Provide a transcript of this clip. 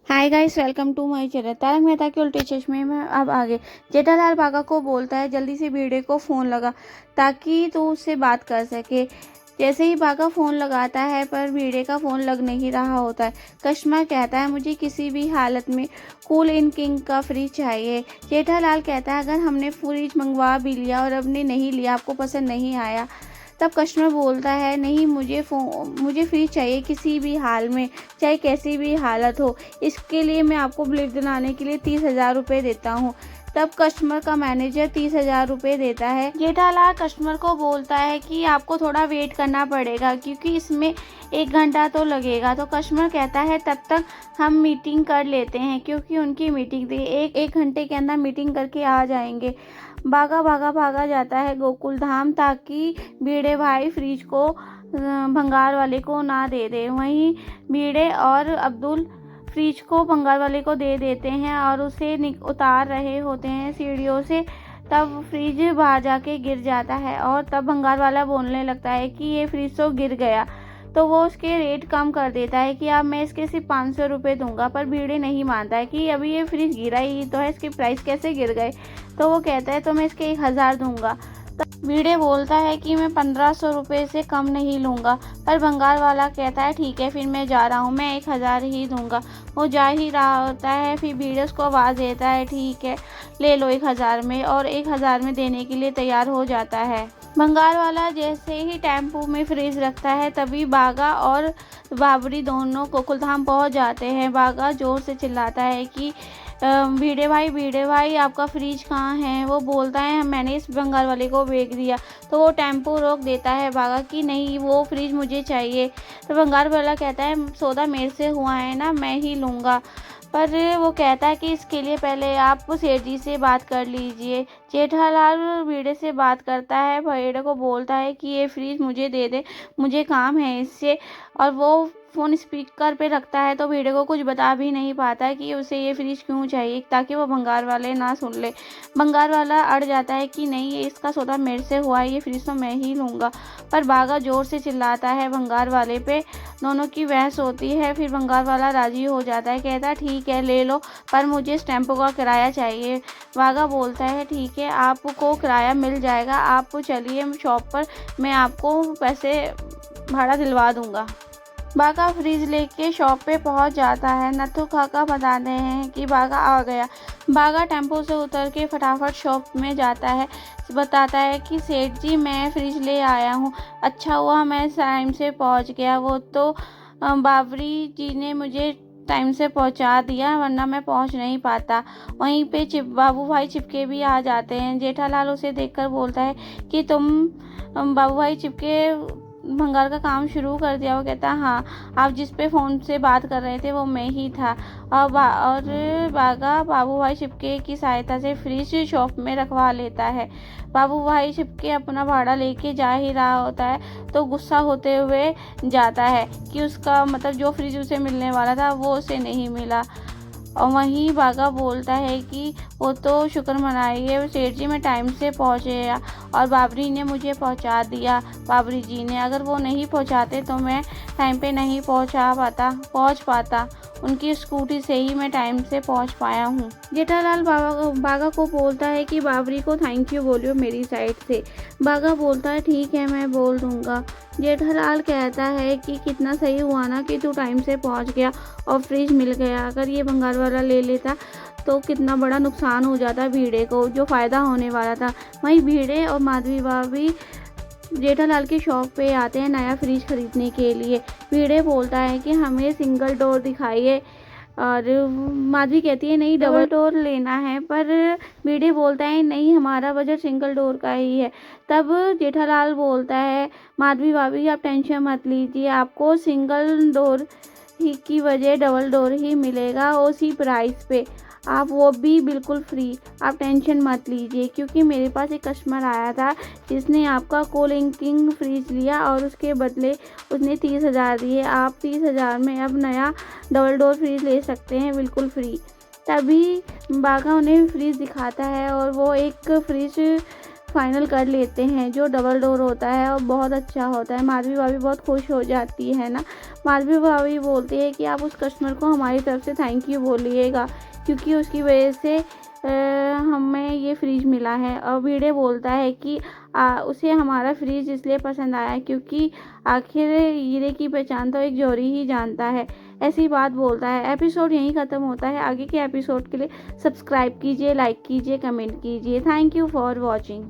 Hi guys, welcome to my channel. Tarak Mehta के उल्टे चश्मे में अब आगे जेठालाल बाघा को बोलता है जल्दी से भिड़े को फ़ोन लगा ताकि तो उससे बात कर सके। जैसे ही बाघा फ़ोन लगाता है पर भिड़े का फ़ोन लग नहीं रहा होता है। कस्टमर कहता है मुझे किसी भी हालत में कूल इन किंग का फ्रिज चाहिए। जेठालाल कहता है अगर हमने फ्रिज मंगवा भी लिया और अब ने नहीं लिया, आपको पसंद नहीं आया। तब कस्टमर बोलता है नहीं, मुझे फ्रिज चाहिए किसी भी हाल में, चाहे कैसी भी हालत हो। इसके लिए मैं आपको बिल दिलाने के लिए 30,000 रुपये देता हूँ। तब कस्टमर का मैनेजर 30,000 रुपये देता है। जेठालाल कस्टमर को बोलता है कि आपको थोड़ा वेट करना पड़ेगा क्योंकि इसमें 1 घंटा तो लगेगा। तो कस्टमर कहता है तब तक हम मीटिंग कर लेते हैं, क्योंकि उनकी मीटिंग थी। एक घंटे के अंदर मीटिंग करके आ जाएंगे। भागा जाता है गोकुल धाम ताकि भिड़े भाई फ्रिज को भंगार वाले को ना दे दे। वहीं भिड़े और अब्दुल फ्रिज को भंगार वाले को दे देते हैं और उसे उतार रहे होते हैं सीढ़ियों से। तब फ्रिज बाहर जाके गिर जाता है और तब भंगार वाला बोलने लगता है कि ये फ्रिज तो गिर गया। तो वो उसके रेट कम कर देता है कि अब मैं इसके सिर्फ 500 रुपये दूंगा। पर भिड़े नहीं मानता है कि अभी ये फ्रिज गिरा ही तो है, इसके प्राइस कैसे गिर गए। तो वो कहता है तो मैं इसके 1,000 दूंगा। भिड़े बोलता है कि मैं 1,500 रुपये से कम नहीं लूँगा। पर भंगार वाला कहता है ठीक है, फिर मैं जा रहा हूँ, मैं 1,000 ही दूंगा। वो जा ही रहा होता है, फिर भिड़े उसको आवाज़ देता है ठीक है ले लो 1,000 में, और 1,000 में देने के लिए तैयार हो जाता है। भंगार वाला जैसे ही टेम्पो में फ्रिज रखता है तभी बाघा और बाबरी दोनों गोकुलधाम पहुँच जाते हैं। बाघा जोर से चिल्लाता है कि भिड़े भाई आपका फ्रिज कहाँ है। वो बोलता है मैंने इस बंगाल वाले को बेच दिया। तो वो टेम्पो रोक देता है बाघा कि नहीं, वो फ्रिज मुझे चाहिए। तो बंगाल वाला कहता है सौदा मेरे से हुआ है ना, मैं ही लूँगा। पर वो कहता है कि इसके लिए पहले आप सेठ जी से बात कर लीजिए। जेठालाल भिड़े से बात करता है, भिड़े को बोलता है कि ये फ्रिज मुझे दे दे, मुझे काम है इससे। और वो फ़ोन स्पीकर पे रखता है तो भिड़े को कुछ बता भी नहीं पाता है कि उसे ये फ्रिज क्यों चाहिए, ताकि वो भंगार वाले ना सुन ले। भंगार वाला अड़ जाता है कि नहीं, ये इसका सौदा मेरे से हुआ है, ये फ्रिज तो मैं ही लूँगा। पर बाघा ज़ोर से चिल्लाता है भंगार वाले पे। दोनों की बहस होती है, फिर भंगार वाला राज़ी हो जाता है, कहता है ठीक है ले लो, पर मुझे इस टेम्पो का किराया चाहिए। बाघा बोलता है ठीक है, आपको किराया मिल जाएगा, आप चलिए शॉप पर, मैं आपको पैसे भाड़ा दिलवा दूँगा। बाघा फ्रिज लेके शॉप पे पहुंच जाता है। नथु काका बताते हैं कि बाघा आ गया। बाघा टेम्पो से उतर के फटाफट शॉप में जाता है, बताता है कि सेठ जी मैं फ्रिज ले आया हूँ, अच्छा हुआ मैं टाइम से पहुंच गया। वो तो बाबरी जी ने मुझे टाइम से पहुंचा दिया, वरना मैं पहुंच नहीं पाता। वहीं पे बाबू भाई चिपके भी आ जाते हैं। जेठालाल उसे देखकर बोलता है कि तुम बाबू भाई चिपके भंगार का काम शुरू कर दिया। वो कहता है हाँ, आप जिस पे फ़ोन से बात कर रहे थे वो मैं ही था। और बाघा बाबू भाई चिपके की सहायता से फ्रिज शॉप में रखवा लेता है। बाबू भाई चिपके अपना भाड़ा लेके जा ही रहा होता है तो गुस्सा होते हुए जाता है कि उसका मतलब जो फ्रिज उसे मिलने वाला था वो उसे नहीं मिला। और वहीं बाघा बोलता है कि वो तो शुक्र मनाइए सेठ जी, मैं टाइम से पहुँचे और बाबरी ने मुझे पहुँचा दिया। बाबरी जी ने, अगर वो नहीं पहुँचाते तो मैं टाइम पे नहीं पहुँच पाता। उनकी स्कूटी से ही मैं टाइम से पहुँच पाया हूँ। जेठालाल बाघा को बोलता है कि बाबरी को थैंक यू बोलियो मेरी साइड से। बाघा बोलता है ठीक है, मैं बोल दूँगा। जेठालाल कहता है कि कितना सही हुआ ना कि तू टाइम से पहुँच गया और फ्रिज मिल गया। अगर ये भंगार वाला ले लेता तो कितना बड़ा नुकसान हो जाता भिड़े को, जो फ़ायदा होने वाला था। वहीं भिड़े और माधवी भाभी जेठालाल की शॉप पे आते हैं नया फ्रिज खरीदने के लिए। भिड़े बोलता है कि हमें सिंगल डोर दिखाइए, और माधवी कहती है नहीं डबल डोर लेना है। पर भिड़े बोलता है नहीं, हमारा बजट सिंगल डोर का ही है। तब जेठालाल बोलता है माधवी भाभी आप टेंशन मत लीजिए, आपको सिंगल डोर ही की वजह डबल डोर ही मिलेगा उसी प्राइस पे, आप वो भी बिल्कुल फ्री। आप टेंशन मत लीजिए, क्योंकि मेरे पास एक कस्टमर आया था जिसने आपका कूलिंग किंग फ्रिज लिया और उसके बदले उसने 30,000 दिए। आप 30,000 में अब नया डबल डोर फ्रिज ले सकते हैं बिल्कुल फ्री। तभी बाघा उन्हें फ्रिज दिखाता है और वो एक फ्रिज फाइनल कर लेते हैं, जो डबल डोर होता है और बहुत अच्छा होता है। माधवी भाभी बहुत खुश हो जाती है ना। माधवी भाभी बोलती है कि आप उस कस्टमर को हमारी तरफ से थैंक यू बोलिएगा, क्योंकि उसकी वजह से हमें ये फ्रिज मिला है। और भिड़े बोलता है कि उसे हमारा फ्रिज इसलिए पसंद आया क्योंकि आखिर हीरे की पहचान तो एक जौहरी ही जानता है। ऐसी बात बोलता है। एपिसोड यहीं ख़त्म होता है। आगे के एपिसोड के लिए सब्सक्राइब कीजिए, लाइक कीजिए, कमेंट कीजिए। Thank you for watching.